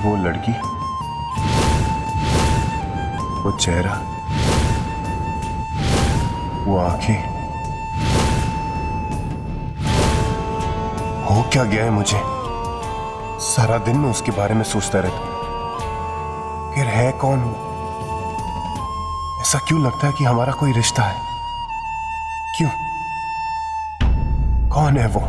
वो लड़की, वो चेहरा, वो आंखें, हो क्या गया है मुझे? सारा दिन मैं उसके बारे में सोचता रहता हूं। फिर है कौन वो? ऐसा क्यों लगता है कि हमारा कोई रिश्ता है? क्यों? कौन है वो?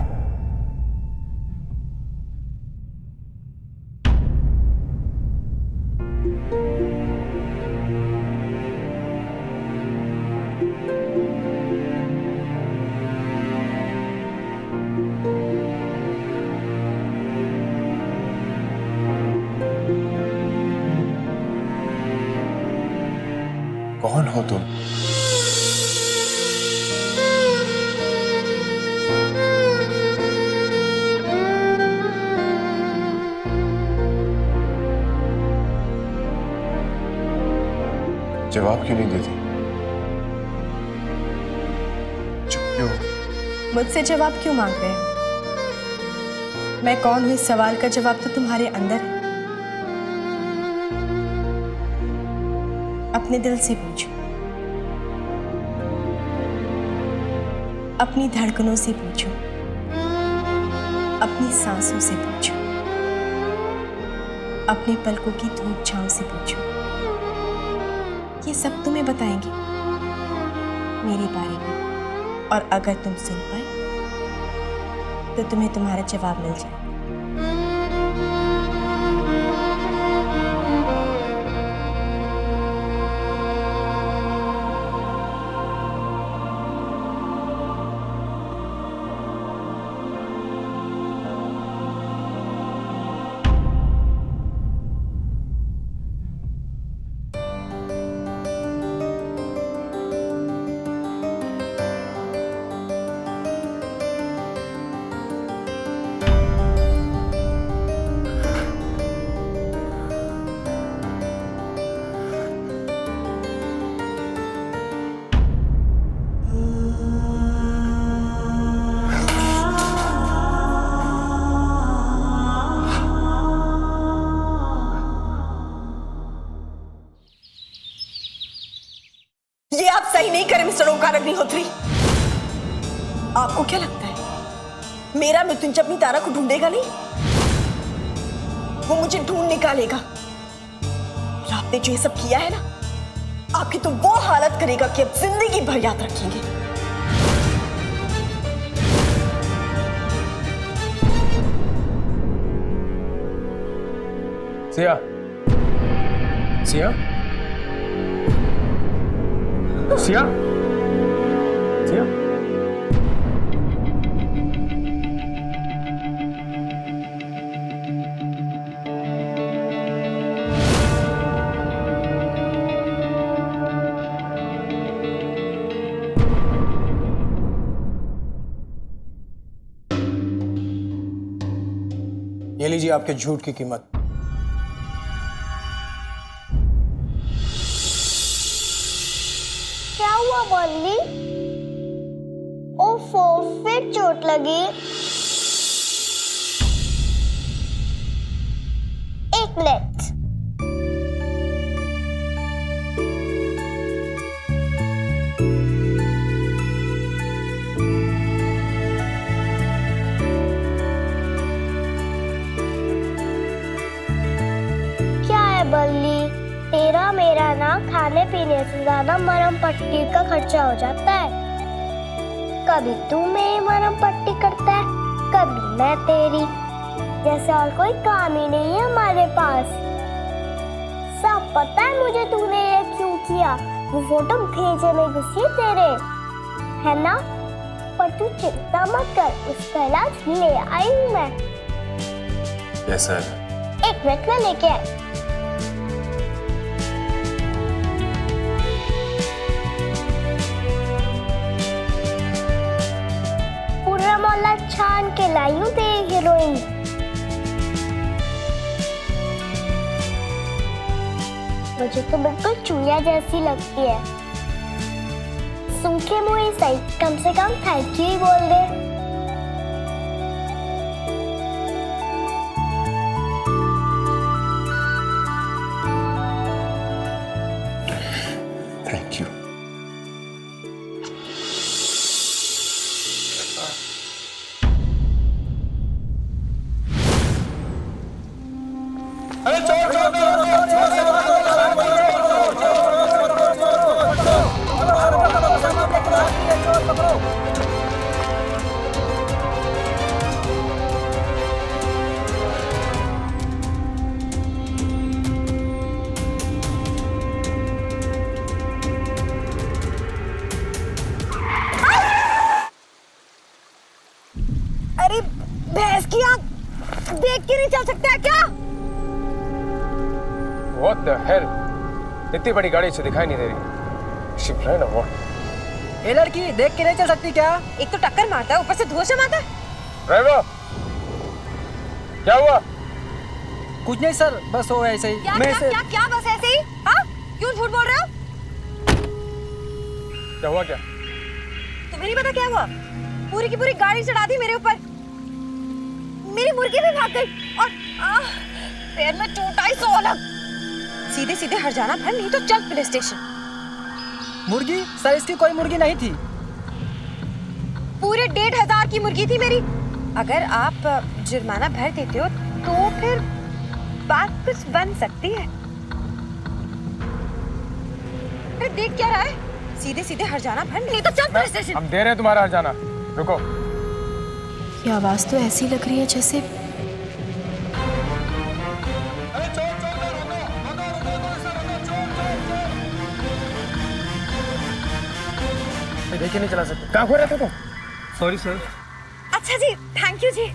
कौन हो तुम? जवाब क्यों नहीं देती? चुप क्यों? मुझसे जवाब क्यों मांग रहे हो? मैं कौन हूं, इस सवाल का जवाब तो तुम्हारे अंदर है। अपने दिल से पूछो, अपनी धड़कनों से पूछो, अपनी सांसों से पूछो, अपने पलकों की धूप छांव से पूछो। ये सब तुम्हें बताएंगे मेरे बारे में, और अगर तुम सुन पाए तो तुम्हें तुम्हारा जवाब मिल जाए। ये आप सही नहीं करे मिस्टर ओंकार अग्निहोत्री। आपको क्या लगता है मेरा मृत्युंजय अपनी तारा को ढूंढेगा नहीं? वो मुझे ढूंढ निकालेगा। और आपने जो ये सब किया है ना, आपकी तो वो हालत करेगा कि अब जिंदगी भर याद रखेंगे। सिया, सिया, सिया, सिया, ये लीजिए आपके झूठ की कीमत। क्या हुआ बॉली? ओफो, फिर चोट लगी। एक मिनट। क्या है बल्ली? तेरा मेरा ना खाने पीने से ज्यादा मरहम पट्टी का खर्चा हो जाता है। कभी तू मेरी मरहम पट्टी करता है, कभी मैं तेरी। जैसे और कोई काम ही नहीं है हमारे पास। सब पता है मुझे तूने ये क्यों किया। वो फोटो भेजे में घुसी तेरे, है ना? पर तू चिंता मत कर, उसका इलाज ले आई हूँ मैं। कैसा है? एक मिनट में लेके आई। पूरा मोहल्ला छान के लाई हूँ तेरी हीरोइन। मुझे तो बिल्कुल चूया जैसी लगती है। सुन के मुझे सही, कम से कम थैंक यू ही बोल दे। पकड़ो। अरे भैंस की आंख देख के नहीं चल सकता है क्या? What the hell? इतनी बड़ी गाड़ी से दिखाई नहीं दे रही। She blind or what? ये लड़की देख के नहीं चल सकती क्या? एक तो टक्कर मारता है, ऊपर से धुआं जमाता है। ड्राइवर, क्या हुआ? कुछ नहीं सर, बस वो ऐसे ही। क्या बस ऐसे ही? हाँ? क्यों झूठ बोल रहे हो? क्या हुआ क्या? तुम्हें नहीं पता क्या हुआ? पूरी की पूरी गाड़ी चढ़ा दी मेरे ऊपर। मेरी मुर्गी भी भाग गई और पैर में चोट आई सो अलग। सीधे सीधे हट जाना भाई, नहीं तो चल पुलिस स्टेशन। मुर्गी? सर इसकी कोई मुर्गी नहीं थी। पूरे 1500 की मुर्गी थी मेरी। अगर आप जुर्माना भर देते हो तो फिर बात कुछ बन सकती है। फिर देख क्या रहा है? सीधे सीधे हट जाना भाई, नहीं तो चल पुलिस स्टेशन। हम दे रहे हैं तुम्हारा हट जाना। रुको। ये आवाज तो ऐसी लग रही है जैसे देखे नहीं चला सकते। कहाँ खो रहे थे तुम? Sorry sir. अच्छा जी, थैंक यू जी।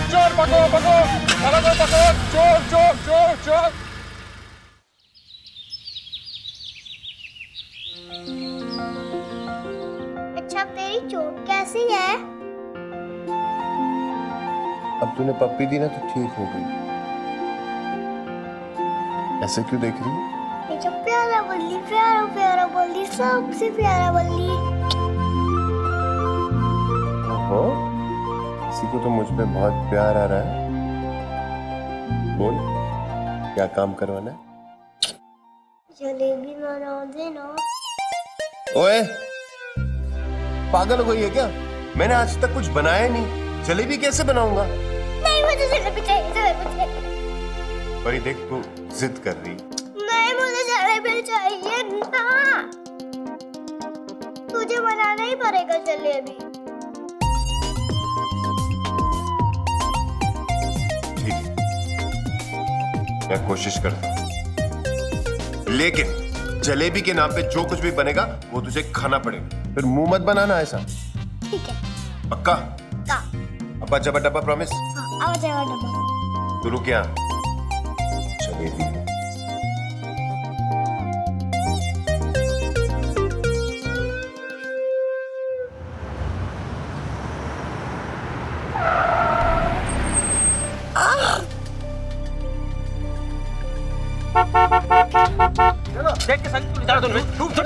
चोर पकड़ो पकड़ो पकड़ो पकड़ो चोर चोर चोर चोर। अच्छा तेरी चोट कैसी है? अब तूने पप्पी दी ना तो ठीक हो गई। ऐसे क्यों देख रही है? ये जो प्यारा बल्ली, प्यारा प्यारा बल्ली, सबसे प्यारा बल्ली। ओहो, किसी को तो मुझ पे बहुत प्यार आ रहा है। बोल, क्या काम करवाना है? जलेबी बना देना। ओए, पागल हो गई है क्या? मैंने आज तक कुछ बनाया नहीं, जलेबी कैसे बनाऊंगा? नहीं मुझे जलेबी चाहिए, जलेबी चाहिए। परी देख तू जिद कर रही। नहीं मुझे जलेबी चाहिए ना। तुझे बनाना ही पड़ेगा जलेबी। ठीक है, मैं कोशिश करता हूँ, लेकिन जलेबी के नाम पे जो कुछ भी बनेगा वो तुझे खाना पड़ेगा। फिर मुंह मत बनाना ऐसा। ठीक है। पक्का? का। अब्बा जबा डब्बा प्रॉमिस? हाँ, आ जाएगा डब्बा। तू रुक यहाँ। जलेबी देख के संग निकाल दो। धूप धूप।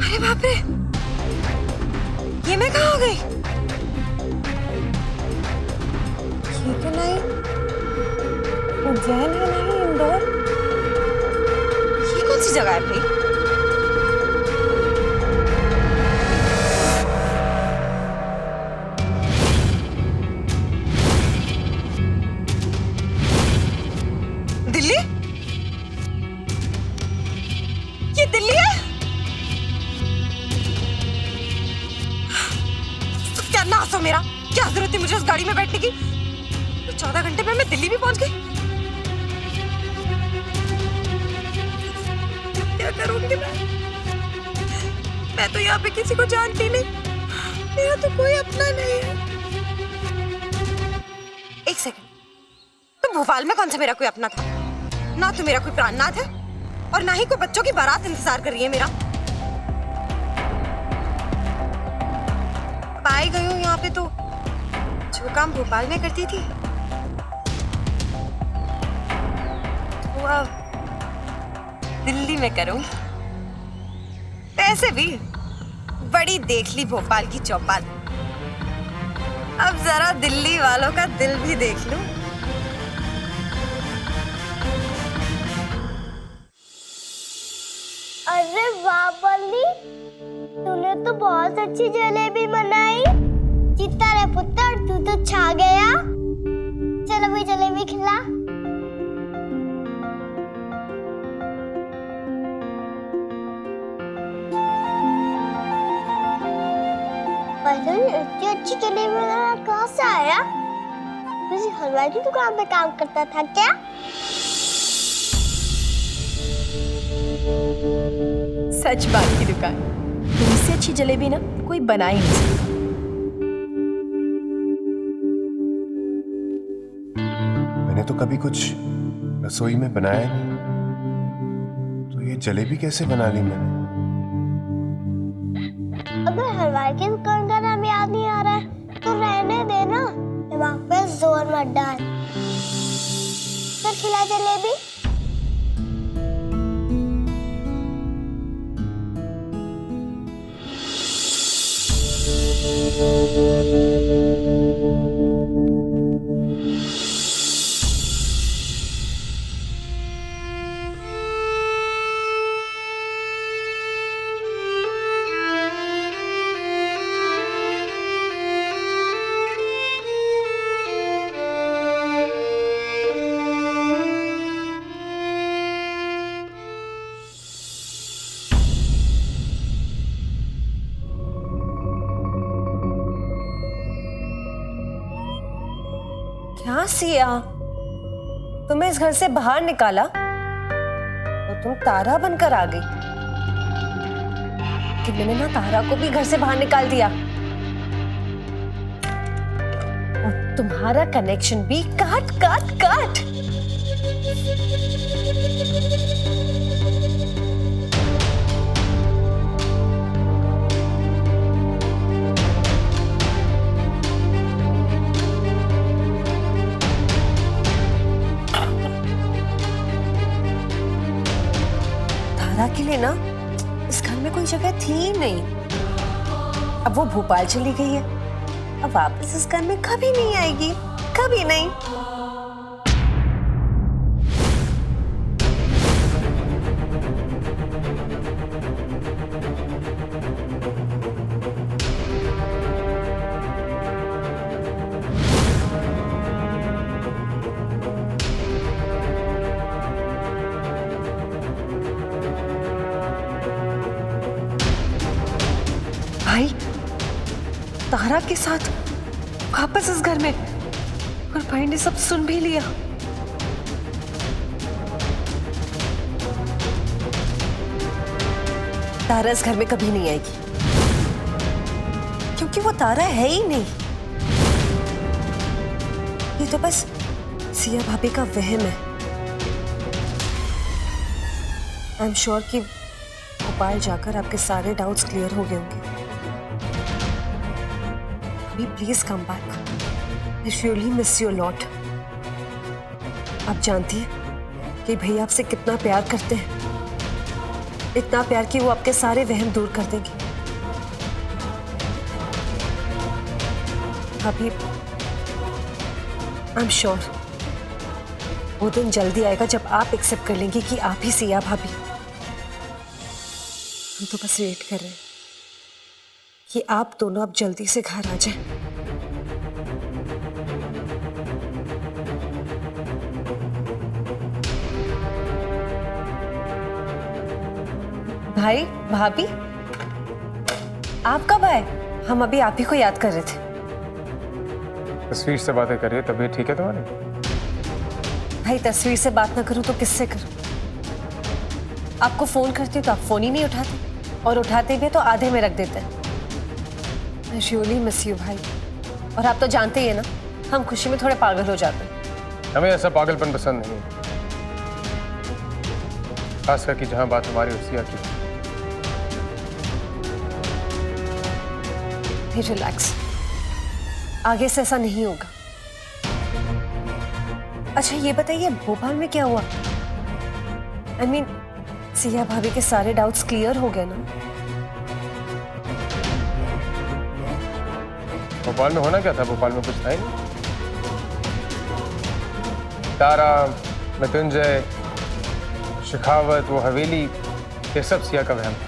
अरे बाप रे, ये मैं कहाँ हो गई? ये तो नहीं उज्जैन है, नहीं इंदौर। ये कौन सी जगह है भाई? दिल्ली? ये दिल्ली है? क्या नास हो मेरा? क्या जरूरत थी मुझे उस गाड़ी में बैठने की? 14 घंटे में मैं दिल्ली भी पहुंच गई। क्या करूंगी मैं तो यहाँ पे किसी को जानती नहीं। मेरा तो कोई अपना नहीं है। एक सेकंड, तो भोपाल में कौन सा मेरा कोई अपना था? ना तो मेरा कोई प्राणनाथ है और ना ही कोई बच्चों की बारात इंतजार कर रही है मेरा। पाई गई हूँ यहाँ पे तो जो काम भोपाल में करती थी वो अब दिल्ली में करूँ। वैसे भी बड़ी देख ली भोपाल की चौपाल, अब जरा दिल्ली वालों का दिल भी देख लूं। अरे वाह बल्ली, तूने तो बहुत अच्छी जलेबी बनाई। जीता रे पुत्र, तू तो छा गया। चल अभी जलेबी खिला। इतनी अच्छी जलेबी बनाना कहाँ से आया? किसी हलवाई की दुकान पे काम करता था क्या? सच बात की दुकान, तुमसे अच्छी जलेबी ना कोई बना ही नहीं सकता। मैंने तो कभी कुछ रसोई में बनाया नहीं, तो ये जलेबी कैसे बना ली मैंने? अगर हलवाई की दुकान का नाम याद नहीं आ रहा है तो रहने देना, दिमाग पे जोर मत डाल। फिर खिला जलेबी। क्या सिया, तुम्हें इस घर से बाहर निकाला तो तुम तारा बनकर आ गई कि मैंने ना तारा को भी घर से बाहर निकाल दिया और तुम्हारा कनेक्शन भी काट काट काट। के लिए ना इस घर में कोई जगह थी ही नहीं। अब वो भोपाल चली गई है, अब वापस इस घर में कभी नहीं आएगी, कभी नहीं। भाई तारा के साथ वापस इस घर में, और भाई ने सब सुन भी लिया। तारा इस घर में कभी नहीं आएगी क्योंकि वो तारा है ही नहीं। ये तो बस सिया भाभी का वहम है। आई एम श्योर कि भोपाल जाकर आपके सारे डाउट्स क्लियर हो गए होंगे। Please come back, I really miss you lot. आप जानती हैं कि भैया आपसे कितना प्यार करते हैं, इतना प्यार कि वो आपके सारे वहम दूर कर देंगे। अभी आई एम श्योर वो दिन जल्दी आएगा जब आप एक्सेप्ट कर लेंगी कि आप ही सिया भाभी। हम तो बस वेट कर रहे हैं कि आप दोनों अब जल्दी से घर आ जाएं। भाई भाभी आप कब आए? हम अभी आप ही को याद कर रहे थे। तस्वीर से बातें करिए, तबीयत ठीक है तुम्हारी? भाई तस्वीर से बात ना करूं तो किससे करूं? आपको फोन करती तो आप फोन ही नहीं उठाते, और उठाते भी तो आधे में रख देते। आई रियली मिस यू भाई। और आप तो जानते ही है ना, हम खुशी में थोड़े पागल हो जाते हैं। हमें ऐसा पागलपन पसंद नहीं। खास करके जहां बात हमारी और सिया की। रिलैक्स, आगे से ऐसा नहीं होगा। अच्छा ये बताइए भोपाल में क्या हुआ? I mean, सिया भाभी के सारे डाउट्स क्लियर हो गए ना? भोपाल में होना क्या था? भोपाल में कुछ था ही नहीं। तारा, मृत्युंजय, शिखावत, वो हवेली, ये सब सिया का वहम था।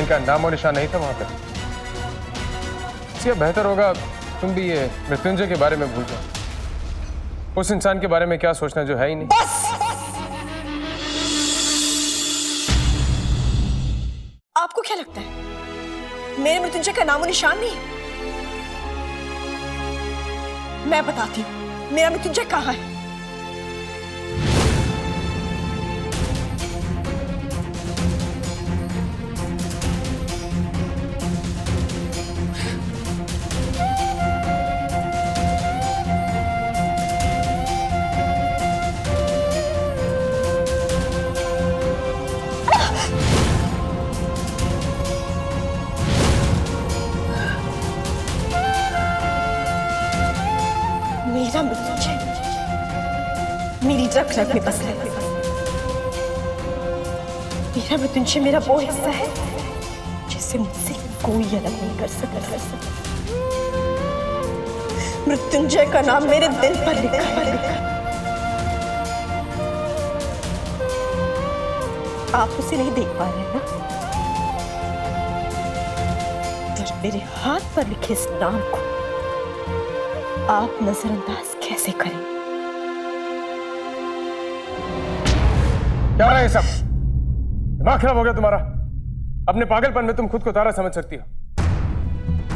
इनका नाम और निशान नहीं था वहां पे। सिया बेहतर होगा तुम भी ये मृत्युंजय के बारे में भूल जाओ। उस इंसान के बारे में क्या सोचना जो है ही नहीं। आपको क्या लगता है मेरे मृत्युंजय का नामो निशान नहीं? मैं बताती हूँ मेरा मृत्युंजय कहाँ है। मेरा मृत्युंजय मेरी रग रग में बस है। मेरा मृत्युंजय मेरा वो हिस्सा है जिसे मुझसे कोई अलग नहीं कर सकता। मृत्युंजय का नाम मेरे दिल पर लिखा है। आप उसे नहीं देख पा रहे हैं ना? पर मेरे हाथ पर लिखे इस नाम को आप नजरअंदाज कैसे करें? क्या रहा है ये सब? दिमाग खराब हो गया तुम्हारा? अपने पागलपन में तुम खुद को तारा समझ सकती हो,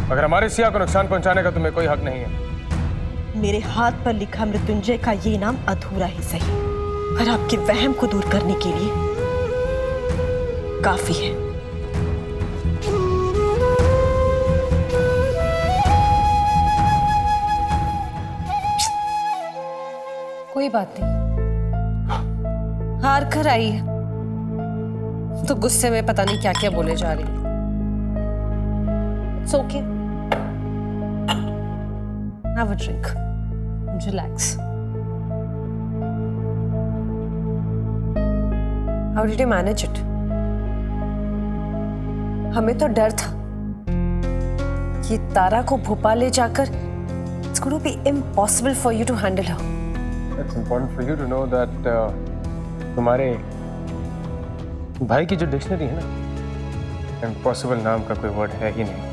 मगर हमारे सिया को नुकसान पहुंचाने का तुम्हें कोई हक नहीं है। मेरे हाथ पर लिखा मृत्युंजय का ये नाम अधूरा ही सही, पर आपके वहम को दूर करने के लिए काफी है। कोई बात नहीं, हार कर आई है तो गुस्से में पता नहीं क्या क्या बोले जा रही है। It's okay. Have a drink. Relax. How did you manage it? हमें तो डर था कि तारा को भोपाल ले जाकर it's going to be impossible for you to handle her. It's important for you to know that तुम्हारे भाई की जो डिक्शनरी है ना, इम्पॉसिबल नाम का कोई वर्ड है ही नहीं।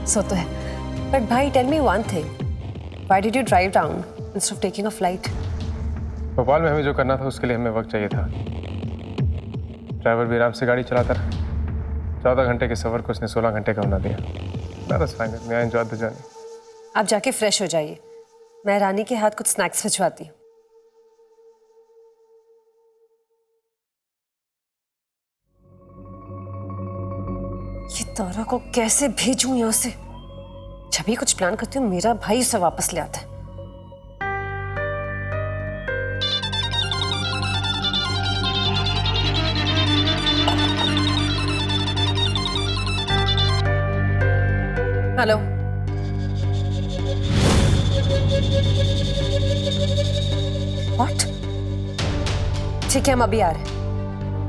सो तो है, बट भाई tell me one thing, why did you drive down instead of taking a flight? Bhopal में हमें जो करना था उसके लिए हमें वक्त चाहिए था। ड्राइवर भी आराम से गाड़ी चलाता रहा। 14 घंटे के सफर को उसने 16 घंटे का बना दिया। मैं एंजॉय द जर्नी। आप जाके फ्रेश हो जाइए, मैं रानी के हाथ कुछ स्नैक्स भिजवाती हूँ। ये तारा को कैसे भेजूं यहाँ से? जब भी कुछ प्लान करती हूँ मेरा भाई उसे वापस ले आता है। Hello, what? ठीक है हम अभी आ रहे।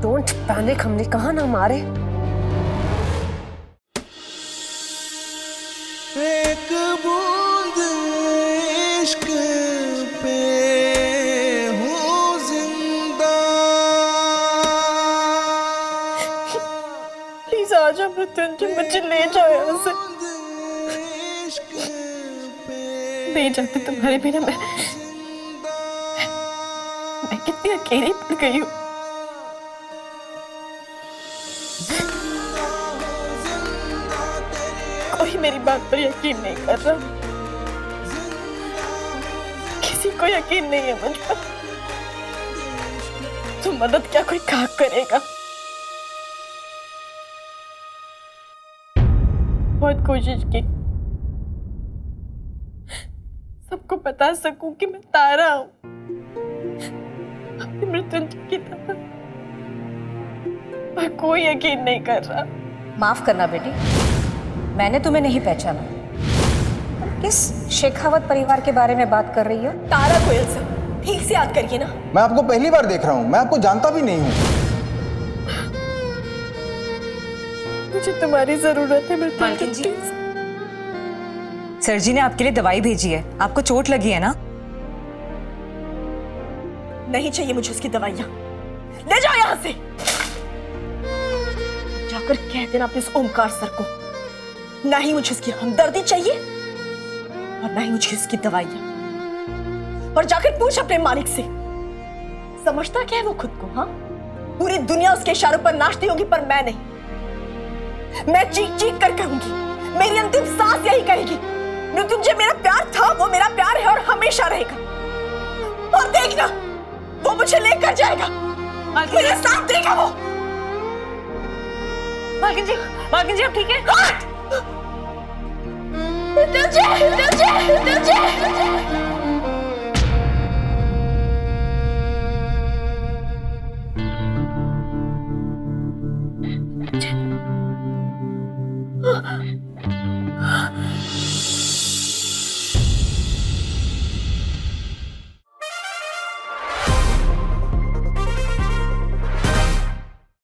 डोंट पैनिक, हमने कहा ना हम आ रहे। एक बूंद इश्क पे हूँ जिंदा। प्लीज आ जाओ मृत्युंजय, मुझे ले जाओ यहाँ से। नहीं जाते तुम्हारे बिना मैं कितनी अकेली पड़ गई हूँ। कोई मेरी बात पर यकीन नहीं कर रहा, किसी को यकीन नहीं है मुझ पर। तो मदद क्या कोई कहा करेगा? बहुत कोशिश की सबको बता सकूं कि मैं तारा हूं, अपनी मृत्युंजय की तरह। पर कोई यकीन नहीं कर रहा। माफ करना बेटी, मैंने तुम्हें नहीं पहचाना। किस शेखावत परिवार के बारे में बात कर रही हो? तारा कोयल सर, ठीक से याद करिए ना। मैं आपको पहली बार देख रहा हूँ, मैं आपको जानता भी नहीं हूँ। मुझे तुम्हारी जरूरत है मालकिन जी, सर जी ने आपके लिए दवाई भेजी है, आपको चोट लगी है ना? नहीं चाहिए मुझे उसकी दवाइयां, ले जाओ यहां से। जाकर कह देना अपने इस ओमकार सर को, ना ही मुझे उसकी हमदर्दी चाहिए और ना ही मुझे उसकी दवाइयां। और जाकर पूछ अपने मालिक से, समझता क्या है वो खुद को? हाँ, पूरी दुनिया उसके इशारों पर नाचती होगी, पर मैं नहीं। मैं चीख चीख कर कहूंगी, मेरी अंतिम सांस यही कहेगी, मृत्युंजय मेरा प्यार था, वो मेरा प्यार है और हमेशा रहेगा। और देखना, वो मुझे लेकर जाएगा, मेरे साथ देगा वो। मालकिन जी आप ठीक है? मृत्युंजय, मृत्युंजय, मृत्युंजय।